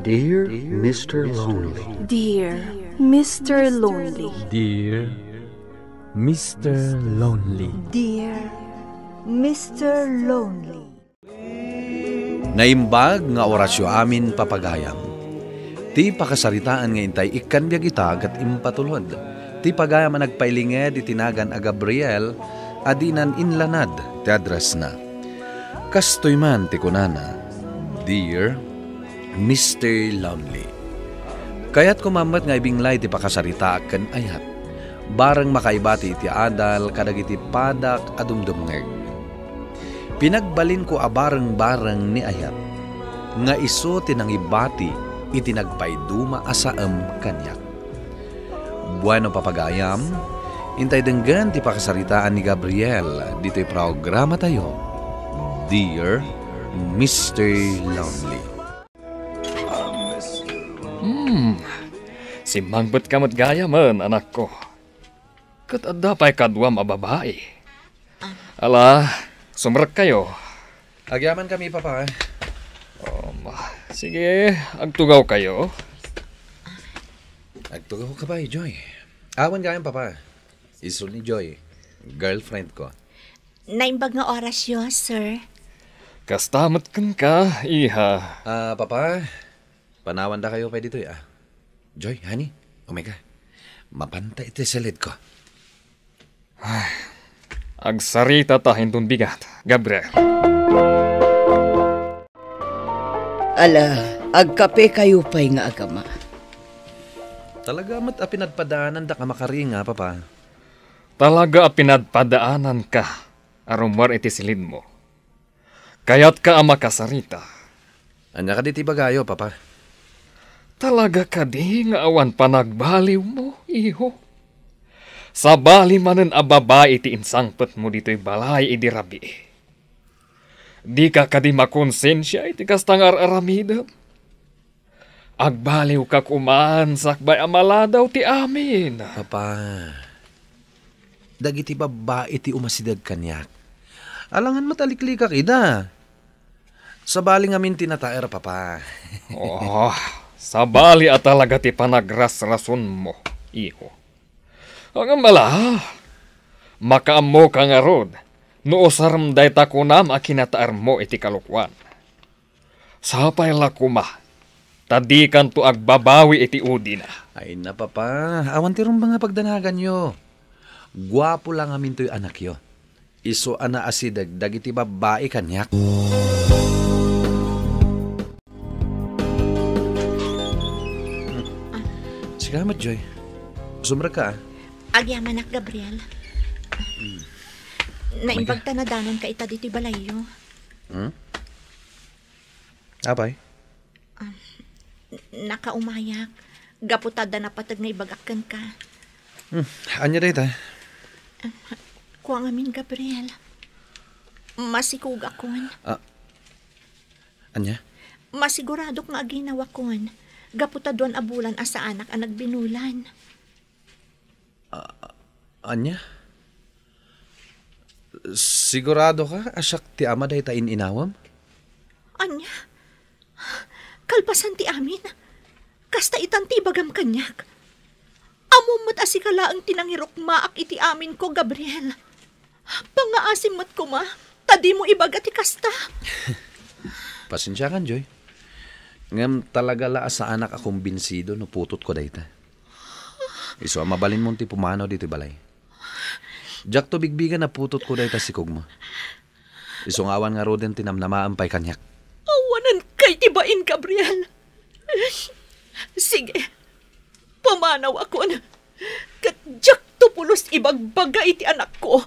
Dear Mr. Lonely. Dear Mr. Lonely. Dear Mr. Lonely. Dear Mr. Lonely. Naimbag nga orasyo amin papagayam. Ti pakasaritaan nga intay ikan biya kita gat impatulod. Ti pagayam ang nagpailinged itinagan a Gabriel adinan inlanad ti address na. Kastoy man ti kunana, Dear Mr. Lonely. Kaya't kumamat nga ibinglay ti pakasarita aken ayat. Barang makaibati iti adal kadagiti padak adumdumngeg. Pinagbalin ko abarang-barang ni ayat. Nga iso tinangibati iti nagpaiduma asaem kanyak. Bueno papagayam, intay denggan ti pakasaritaan ni Gabriel dito'y programa tayo. Dear Mr. Lonely. Si mangbet kamot gaya man, anak ko. Kat adda pa'y kadwam a babae. Ala, sumrek kayo. Agyaman kami, papa. Sige, agtugaw kayo. Agtugaw ka ba, Joy? Awan gayam, papa. Iso ni Joy, girlfriend ko. Naimbag nga oras yun, sir. Kastamat kan ka, iha. Papa, panawan da kayo pa dito, Joy, honey, omega. Mapanta iti salid ko. Agsarita tahin dun bigat, Gabriel. Ala, agkape kayo pa'y nga agama. Talaga mat pinadpadaanan da ka makaringa, papa. Talaga pinadpadaanan ka, arumar iti silid mo. Kaya't ka makasarita. Anya ka diti bagayo, papa. Talaga ka di nga awan panagbaliw mo, iho. Sa bali manen a babae ti insangpet mo dito'y balay idi rabi. Di ka kadi makonsensya iti kastangar aramidam. Agbaliw ka kumaan sakbay amaladaw ti amin. Papa, dagiti babae ti umasidag kanyak. Alangan matalikli ka kida. Sa bali ngamin tinataer, papa. Sa bali at talaga ti panagras-rason mo, iho. Ang mala, makaammo ka nga rod, noosaram day takunam a kinataar mo iti kalukwan. Sapay lakuma, tadikan to agbabawi iti udina. Ay na, papa, awan ti rumba nga pagdanagan yo. Gwapo lang amin to'y anak yo. Iso ana asidag, dagiti babae kanyak. Sigamat, Joy. Sumra ka, Agyaman ak, Gabriel. Naimbag tanadanon ka ita dito'y balayo. Apay? Nakaumayak. Gaputada na patag nga ibagakan ka. Anya dayta? Kuang amin, Gabriel. Masikug akon. Anya? Masigurado nga aginawa kon. Gaputadon abulan asa anak ang nagbinulan. Anya? Sigurado ka? Asyak ti ama dahi ta inawam? Anya? Kalpasan ti amin. Kasta itan ti bagam kanyak. Amumot asikala ang tinangirok maak iti amin ko, Gabriel. Pangaasimot ko ma. Tadi mo ibaga ti kasta. Pasensya kan, Joy. Ngam talaga la sa anak akong binsido no putot ko dayta. Iso mabalin mo ti pumanaw dito balay. Jak to bigbigan na putot ko dayta si kugmo. Iso ngawan nga roden tinamnamaan pa'y kanyak. Awanan kay tibain, Gabriel. Sige, pumanaw ako na. Kat jak to pulos ibagbaga iti anak ko.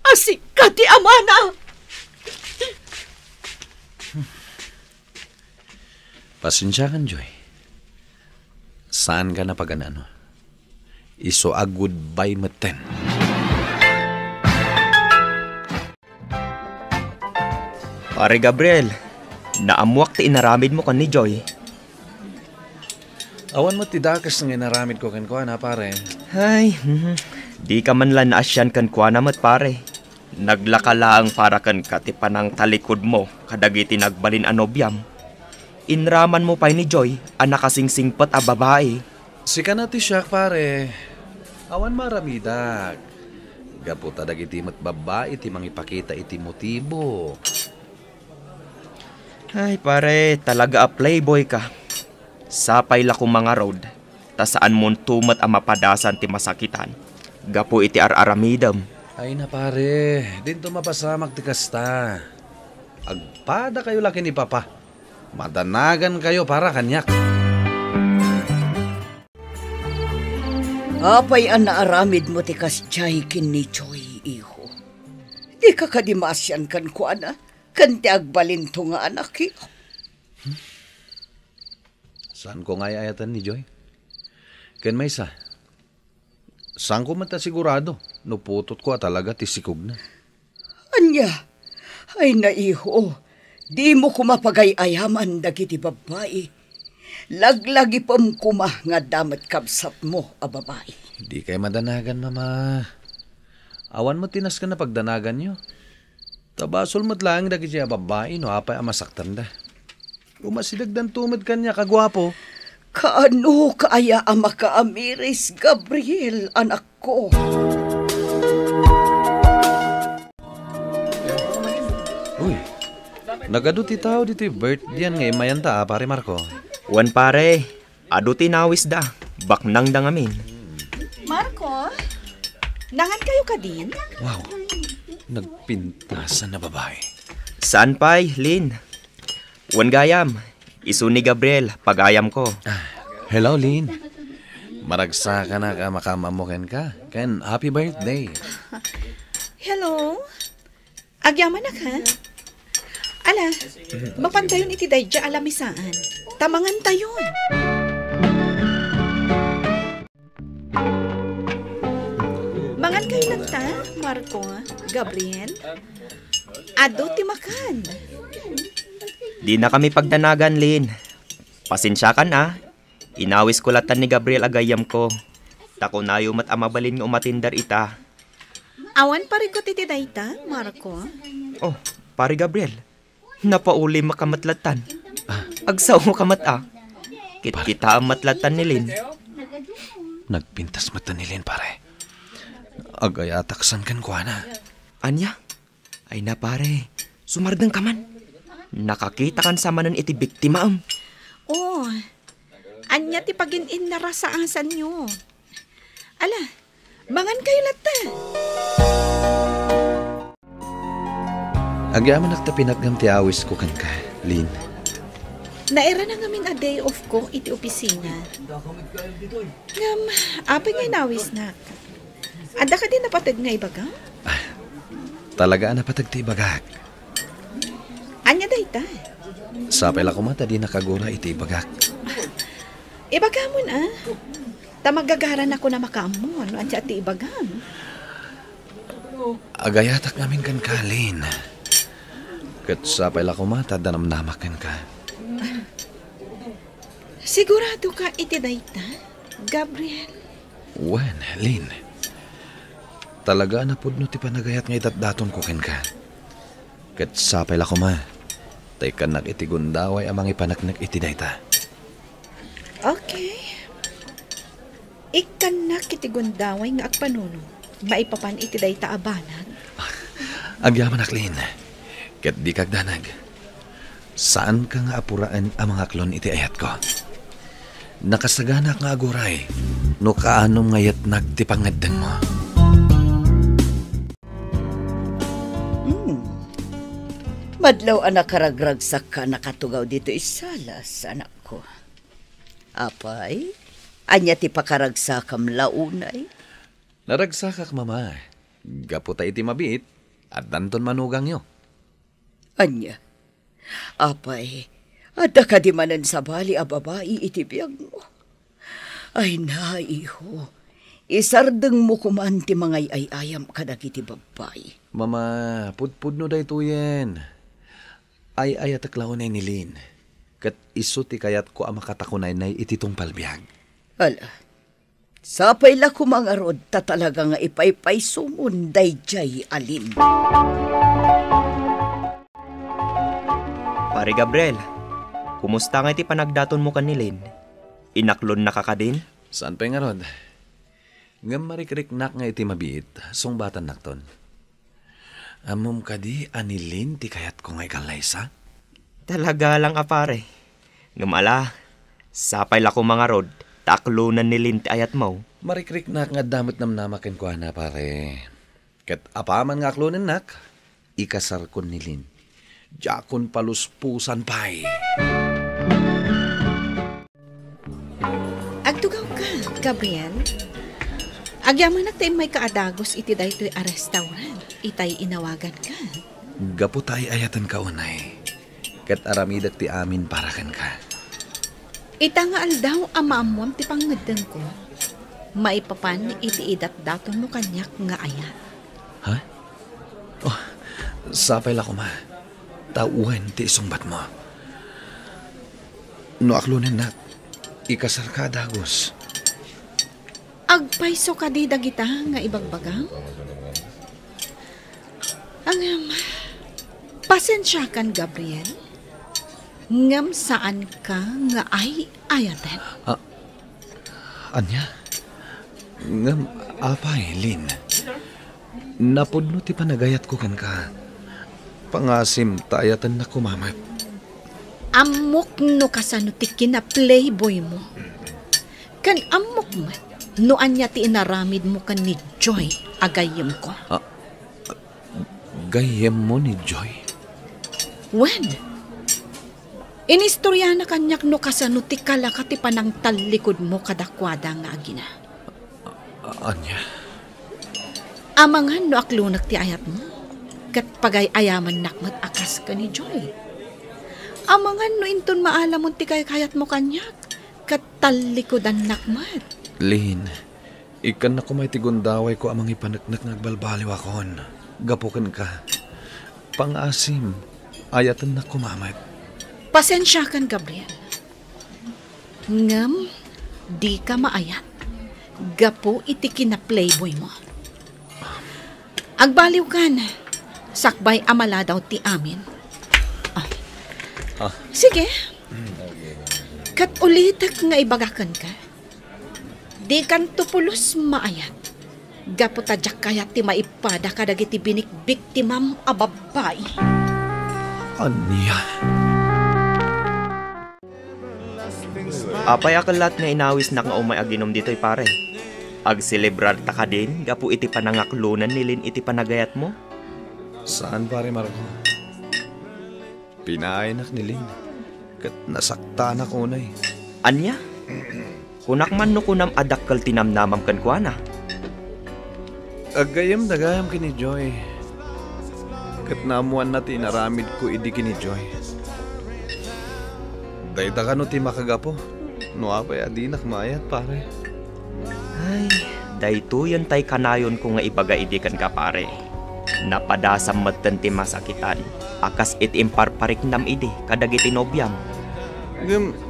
Asik ka ti amana. Pasensya kan, Joy. Saan ka na paganano? Iso a goodbye maten. Pare Gabriel, naamuak ti inaramid mo kan ni Joy. Awan mo ti dakas nga inaramid ko kan na, pare. Ay, di ka man lan naasyan kan kuana mat pare. Naglakalaang para kan katipanang talikod mo kadagiti nagbalin anobyam. Inraman mo pa ni Joy, ang nakasingsingpat a babae. Si kanati siya, pare. Awan maramidag. Gaputa dagiti met babae iti mangipakita iti motibo. Ay pare, talaga a playboy ka. Sapay la kong mga road, ta saan mo tumat ang mapadasan ti masakitan. Gapo iti araramidam. Ay na pare, dinto mapasamak ti kasta. Agpada kayo laki ni Papa. Madanagan kayo para kanyak. Apay ang naaramid mo ti kasyay kin ni Joy, iho. Di ka kadimasyan kan ko, ana. Kan ti agbalinto nga anak, iho. Saan ko nga ayatan ni Joy? Ken Maysa, saan ko mata sigurado? Nuputot ko talaga tisikog na. Anya, ay naiho. Di mo kumapagay-ayaman dagiti babae. Laglagi pam kuma nga damat kabsat mo a babae. Di kay madanagan, mama. Awan mo tinas ka na pagdanagan nyo. Tabasol mo't lang dagiti a babae no apay amasaktan da. Umasidagdan tumad kanya kagwapo. Kaano kaaya ama ka Amiris, Gabriel, anak ko? Uy, nagaduti tao dito birthday yan ngayon mayanta pare Marco. Wan pare, adu tinawis da. Baknang da ngamin. Marco, nangan kayo ka din? Wow, nagpintasan na babae. Saan pa'y, Lin? Wan gayam. Isu ni Gabriel, pagayam ko. Hello, Lynn. Maragsa ka na ka makamamukin ka. Ken, happy birthday. Hello? Agyaman na ka? Ala, mapantayon iti dayja alamisaan. Tamangan tayon. Mangan kayo nagta, Marco, Gabriel? Ado ti makan. Di na kami pagdanagan, Lin. Pasensya ka na. Inawis ko latan ni Gabriel agayam ko. Tako na yumat amabalin nga umatindar ita. Awan parigot iti dayta, Marco. Oh, pare Gabriel. Napauli makamatlatan. Agsaw mo kamata. Kita ang matlatan ni Lin. Nagpintas mata ni Lynn, pare. Agayataksan kan ko na. Anya? Ay na pare. Sumardang ka man. Nakakita kan sa manan iti biktima am. Oh, anya ti pagin-in na rasaasan nyo. Ala, mangan kayo lata. Agyaman nakta pinagam ti awis ko kan ka, Lynn. Naira na ngamin a day off ko iti opisina. Ngam, apay nga nawis na. Ada ka din napatag nga ibaga? Talaga napatag ti bagak. Anya dayta? Sapay la kumata di nakagura iti bagak. Ibaga mo na. Tamagagaran ako na makamon. Anya ti ibagam. Agayatak namin kan ka, Lynn. Kat sapay la kumata danamnamakan ka. Sigurado ka iti dayta, Gabriel? Wen, Lynn. Talaga napudno ti panagayat nga itatdaton ko ken ka. Kat sapay la kuma. Tay kanak iti gundaway amang ipanaknak iti dayta. Okay. Ikanak iti gundaway nga agpanuno. Maipapan iti dayta abanag. Agyaman aklin. Kat di kagdanag. Saan ka nga apuraan ang mga klon iti ayat ko? Nakasaganak nga aguray. No kaanom ngayat nagtipangaddan mo. Madlaw anak karagragsak ka nakatugaw dito isalas, anak ko. Apay, anya ti pakaragsakam launay. Naragsakak, mama. Gaputa iti mabit at danton manugang yo. Anya, apay, ada ka di manan sa bali a babae iti biyag mo. Ay na, iho, isardeng mo kuman ti mangay ay ayam ka dagiti babae. Mama, pudpud no day tuyen. Ay ayataklaw na ni Lynn. Kat iso ti kayat ko ang makatakunay na ititong palbiyag. Ala, sapay la kumangarod ta talaga nga ipaypay sumunday jay alim. Pare Gabriel, Kumusta nga iti panagdaton mo kanilin? Inaklon na ka din? Saan pa nga rod? Ngam marikriknak nga iti mabiit, sungbatan nakton. Amom kadi anilin ti kayat ko nga ikalaysa? Talaga lang apare. Ngamala, sapay lako mga rod, taklunan nilin ti ayat mo. Marikriknak nga damot namnamakin ko na pare. Ket apaman nga aklonin nak, ikasar kon nilin. Jakon paluspusan pay. Agtugaw ka, Gabriel. Agyaman nagtay may kaadagos iti daytoy a restaurant. Itay inawagan ka. Gapu tay ayatan ka unay. Ket aramidak ti amin para kan ka. Ita nga aldaw amamon ti pangngadeng ko. Maipapan iti idat daton mo kanyak nga ayat. Ha? Oh, sapay la ko ma. Tauhan ti isungbat mo. No aklunin na, ikasar ka dagos. Agpayso ka di dagita nga ibagbagang? Pasensya kan, Gabriel. Ngam saan ka nga ay ayaten? Anya? Ngam apay, Lin. Napudno ti panagayat ko kan ka. Pangasim tayatan na kumamat. Amok no kasano ti kina playboy mo. Kan amok man, no anya ti inaramid mo kan ni Joy, agayim ko. Gayem mo ni Joy? When? Inistorya na kanyak no kasano ti kalaka ti panang talikod mo kadakwada nga agina. Anya? Amangan no aklunak ti ayat mo. Kat pagay ayaman nakmat akas ka ni Joy. Amangan no inton maalamon ti kayat mo kanyak. Kat talikodan nakmat. Lin, ikan na kumay ti gundaway ko amang ipanaknak nagbalbaliw akon. Gapukan ka. Pangasim, ayatan na kumamat. Pasensya kan, Gabriel. Ngam, di ka maayat. Gapo iti kina playboy mo. Agbaliw kan. Sakbay amala daw ti amin. Sige. Kat ulitak nga ibagakan ka. Di kan tupulos maayat. Gapo tadyak kaya ti maipada kadagiti binikbik ti mam ababay. Anya? Apay akalat nga inawis na nga umay aginom dito'y pare. Agselebrar ta ka din, gapu iti panangaklunan nilin iti panagayat mo? Saan pare Marco? Pinainak ni Lin. Kat nasakta na kunay. Anya? Kunak man no kunam adakkel tinamnamam kan kuana. Agayam dagayam kini Joy. Kat naamuan na tinaramid ko idi kini Joy. Dayta ka no ti makagapo. No apay adinak mayat pare. Ay, dayto yan tay kanayon ko nga ibaga idikan ka pare. Napadasam matan ti masakitan. Akas itimparparik nam idi kadagiti nobyam.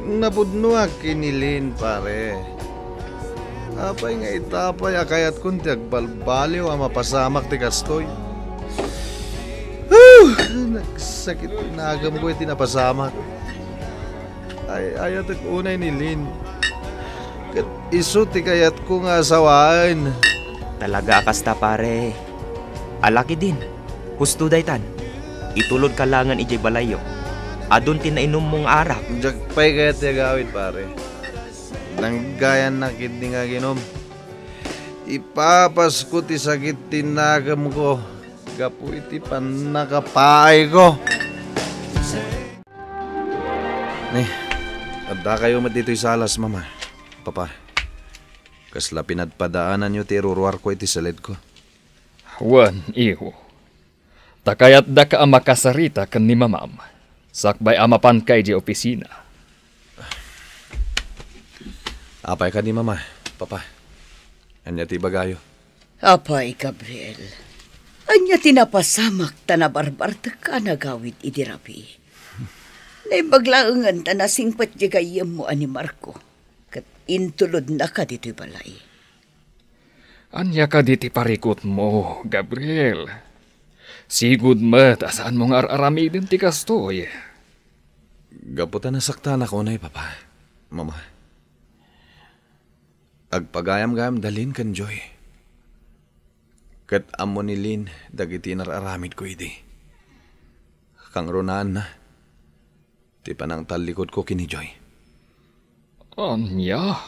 Napudnuak kinilin pare. Apay nga itapay akayat kun ti agbalbaliw ang mapasamak ti kastoy. Nagsakit nagam ko iti napasamak. Ay ayat ak unay ni Lin. Kat iso ti kayat ko nga asawaan. Talaga akas ta pare. Alaki din. Husto daytan. Itulod ka langan ijay balayo. Adun tinainom mong arak. Jagpay kayat ti agawid pare. Nanggayan na kit ni nga ginom. Ipapas ko ti sakit tinagam ko. Gapu iti panakapaay ko. Adda kayo dito'y salas, mama. Papa, kasla pinadpadaanan nyo ti ruruar ko iti salid ko. Wan, iho. Takayat da ka makasarita kan ni mamam. Sakbay amapan kay di opisina. Apay ka ni mama, papa. Anya ti bagayo. Apay, Gabriel. Anya tinapasamak tanabarbar ta ka nagawid idirapi. Naibaglaangan ta na singpat di kayam mo ani Marco. Kat intulod na ka dito'y balay. Anya ka diti parikot mo, Gabriel. Sigud mat asaan mong araramidin ti kastoy. Gaputan nasaktan ako na papa. Mama. Agpagayam-gayam dalin kan Joy. Kat amo ni Lin, dagiti nararamid ko idi. Kang runaan na. Ti panang talikod ko kini Joy. Anya?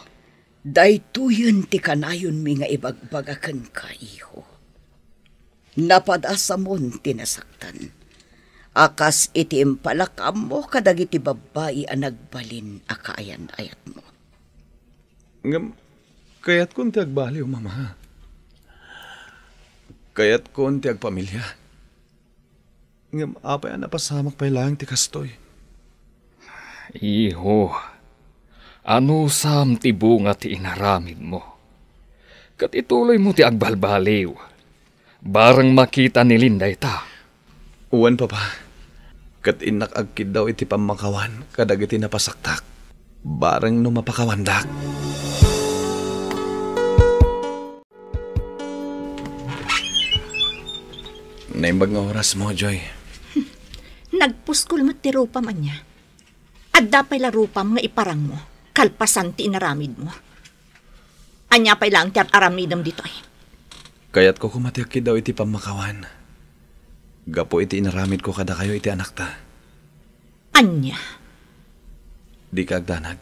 Daytoyon ti kanayon mi nga ibagbagaken ka, iho. Napadasa mon tinasaktan. Akas iti impalakam mo kadagiti babae ang nagbalin akaayan-ayat mo. Ngam, kayat kon ti agbaliw, mama. Kayat kon ti agpamilya. Ngam, apay ang napasamak pa'y lang ti kastoy. Iho, ano sam ti bunga ti inaramid mo? Kat ituloy mo ti agbalbaliw. Barang makita ni Linday ta. Uwan, papa. Kat inakagkid daw iti pamakawan kadag iti napasaktak. Barang no mapakawandak. Naimbag nga oras mo, Joy. Nagpuskol mo ti rupa man niya. At dapay la rupam nga iparang mo. Kalpasan ti inaramid mo. Anya pay lang ti aramidam dito ay. Kaya't ko kumatiakid daw iti pamakawan. Gapo iti inaramid ko kada kayo iti anak ta. Anya? Di ka agdanag.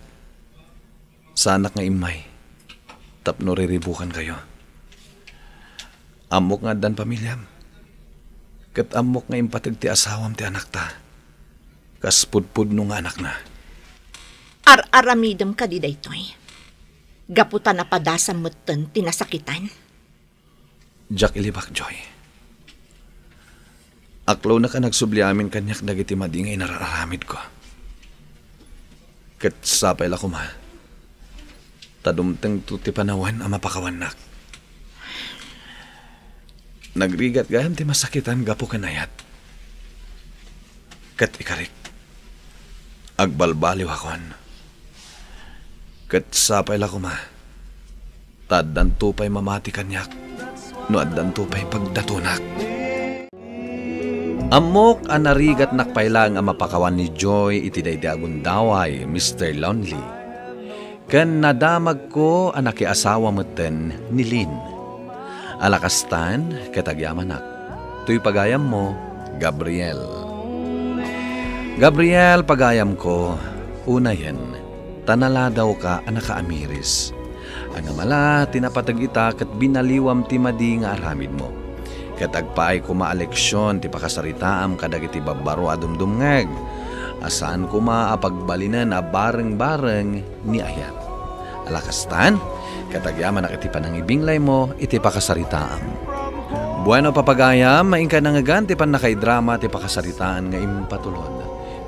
Sa anak nga imay. Tapno riribukan kayo. Amok nga dan pamilyam. Kat amok nga impatag ti asawam ti anak ta. Kas pudpud nung anak na. Aramidam ka di daytoy. Gaputan na padasam mo ten tinasakitan. Jack ilibak, Joy. Aklaw na ka nagsubli amin kanyak dagiti madingay nararamid ko. Kat sapay la ko ma. Tadumteng tuti panawan ang mapakawanak. Nagrigat gayam ti masakitan gapo kanayat. Kat ikarik. Agbalbaliw akon. Kat sapay la ko ma. Taddan tupay mamati kanyak. No addan tupay pagdatunak. Amok ang narigat nakpailang ang mapakawan ni Joy iti daydi agundaway, Mr. Lonely. Ken nadamag ko ang nakiasawa meten ni Lin. Alakastan katagyamanak. Tuy pagayam mo, Gabriel. Gabriel, pagayam ko, unayen, tanala daw ka ang nakaamiris. Ang amala, tinapatag ita kat binaliwam ti madi nga aramid mo. Katagpaay ko maaleksyon ti pakasaritaam kadag iti babaro adumdumngeg. Asaan ko maapagbalinan a bareng-bareng ni ayat. Alakastan, katagyaman na iti panangibinglay mo iti pakasaritaam. Bueno papagayam, maingka nangagan ti panakaidrama ti pakasaritaan nga impatulod.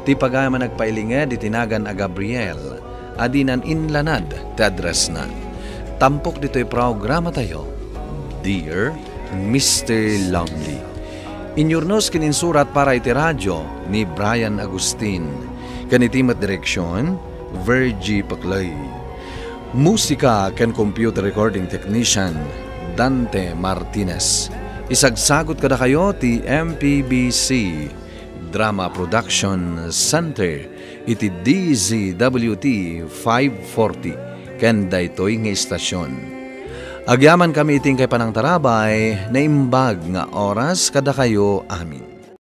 Ti pagayam nagpailinged iti tinagan a Gabriel, adinan inlanad ti address na. Tampok dito'y programa tayo, Dear Mr. Lonely. Inyurnos kininsurat para iti radyo ni Brian Agustin. Kanitimat direksyon, Virgie Paclay. Musika ken computer recording technician, Dante Martinez. Isagsagot kada kayo ti MPBC Drama Production Center iti DZWT 540 ken daytoy nga istasyon. Agyaman kami iting kay panang tarabay na imbag nga oras kada kayo amin.